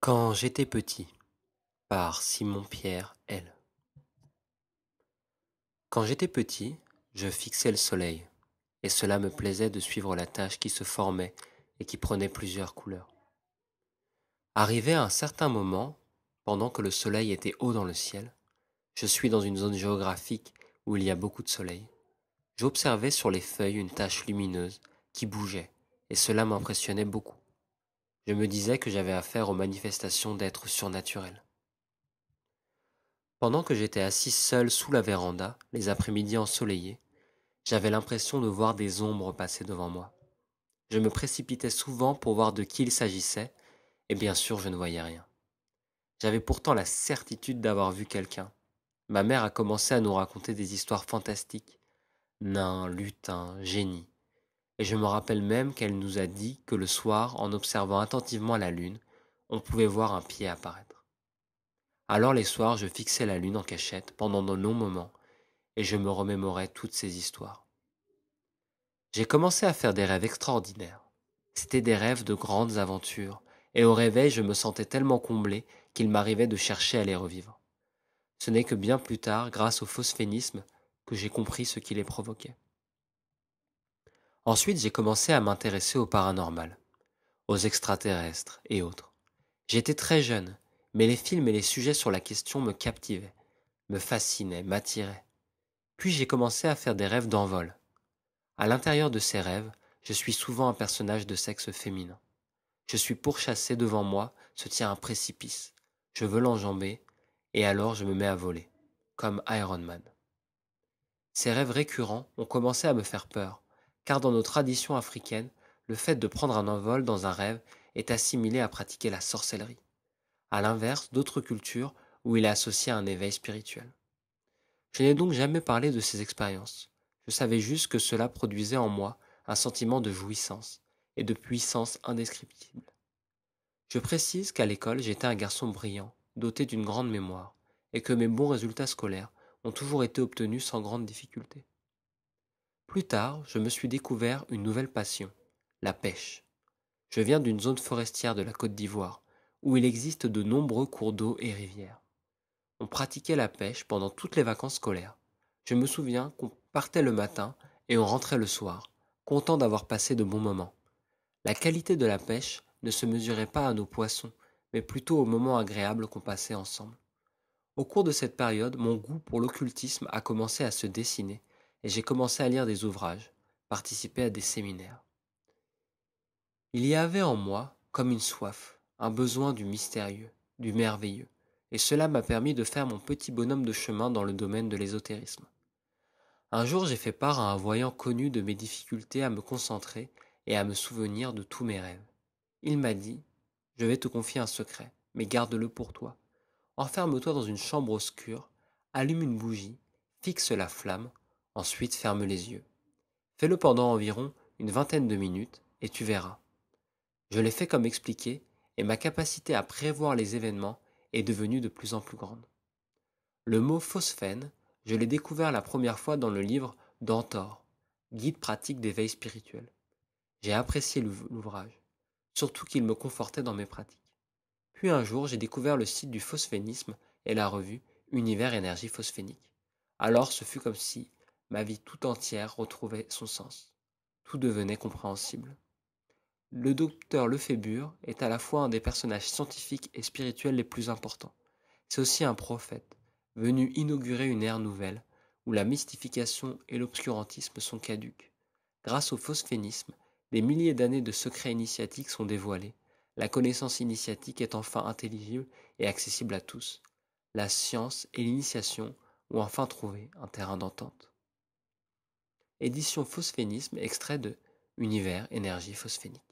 Quand j'étais petit, par Simon-Pierre L. Quand j'étais petit, je fixais le soleil, et cela me plaisait de suivre la tache qui se formait et qui prenait plusieurs couleurs. Arrivé à un certain moment, pendant que le soleil était haut dans le ciel, je suis dans une zone géographique où il y a beaucoup de soleil. J'observais sur les feuilles une tache lumineuse qui bougeait, et cela m'impressionnait beaucoup. Je me disais que j'avais affaire aux manifestations d'êtres surnaturels. Pendant que j'étais assis seul sous la véranda, les après-midi ensoleillés, j'avais l'impression de voir des ombres passer devant moi. Je me précipitais souvent pour voir de qui il s'agissait, et bien sûr je ne voyais rien. J'avais pourtant la certitude d'avoir vu quelqu'un. Ma mère a commencé à nous raconter des histoires fantastiques, nains, lutins, génies, et je me rappelle même qu'elle nous a dit que le soir, en observant attentivement la lune, on pouvait voir un pied apparaître. Alors les soirs, je fixais la lune en cachette pendant de longs moments, et je me remémorais toutes ces histoires. J'ai commencé à faire des rêves extraordinaires. C'étaient des rêves de grandes aventures, et au réveil je me sentais tellement comblé qu'il m'arrivait de chercher à les revivre. Ce n'est que bien plus tard, grâce au phosphénisme, que j'ai compris ce qui les provoquait. Ensuite j'ai commencé à m'intéresser au paranormal, aux extraterrestres et autres. J'étais très jeune, mais les films et les sujets sur la question me captivaient, me fascinaient, m'attiraient. Puis j'ai commencé à faire des rêves d'envol. À l'intérieur de ces rêves, je suis souvent un personnage de sexe féminin. Je suis pourchassé devant moi, se tient un précipice. Je veux l'enjamber, et alors je me mets à voler, comme Iron Man. Ces rêves récurrents ont commencé à me faire peur, car dans nos traditions africaines, le fait de prendre un envol dans un rêve est assimilé à pratiquer la sorcellerie, à l'inverse d'autres cultures où il est associé à un éveil spirituel. Je n'ai donc jamais parlé de ces expériences. Je savais juste que cela produisait en moi un sentiment de jouissance et de puissance indescriptible. Je précise qu'à l'école, j'étais un garçon brillant, doté d'une grande mémoire, et que mes bons résultats scolaires ont toujours été obtenus sans grande difficulté. Plus tard, je me suis découvert une nouvelle passion, la pêche. Je viens d'une zone forestière de la Côte d'Ivoire, où il existe de nombreux cours d'eau et rivières. On pratiquait la pêche pendant toutes les vacances scolaires. Je me souviens qu'on partait le matin et on rentrait le soir, content d'avoir passé de bons moments. La qualité de la pêche ne se mesurait pas à nos poissons, mais plutôt aux moments agréables qu'on passait ensemble. Au cours de cette période, mon goût pour l'occultisme a commencé à se dessiner et j'ai commencé à lire des ouvrages, participer à des séminaires. Il y avait en moi comme une soif, un besoin du mystérieux, du merveilleux, et cela m'a permis de faire mon petit bonhomme de chemin dans le domaine de l'ésotérisme. Un jour j'ai fait part à un voyant connu de mes difficultés à me concentrer et à me souvenir de tous mes rêves. Il m'a dit, je vais te confier un secret, mais garde-le pour toi. Enferme-toi dans une chambre obscure, allume une bougie, fixe la flamme, ensuite ferme les yeux. Fais-le pendant environ une vingtaine de minutes et tu verras. Je l'ai fait comme expliqué et ma capacité à prévoir les événements est devenue de plus en plus grande. Le mot phosphène, je l'ai découvert la première fois dans le livre d'Antor, Guide pratique d'éveil spirituel. J'ai apprécié l'ouvrage, surtout qu'il me confortait dans mes pratiques. Puis un jour, j'ai découvert le site du phosphénisme et la revue Univers Énergie Phosphénique. Alors ce fut comme si ma vie tout entière retrouvait son sens. Tout devenait compréhensible. Le docteur Lefébure est à la fois un des personnages scientifiques et spirituels les plus importants. C'est aussi un prophète, venu inaugurer une ère nouvelle, où la mystification et l'obscurantisme sont caduques. Grâce au phosphénisme, des milliers d'années de secrets initiatiques sont dévoilés. La connaissance initiatique est enfin intelligible et accessible à tous. La science et l'initiation ont enfin trouvé un terrain d'entente. Édition Phosphénisme, extrait de Univers Énergie Phosphénique.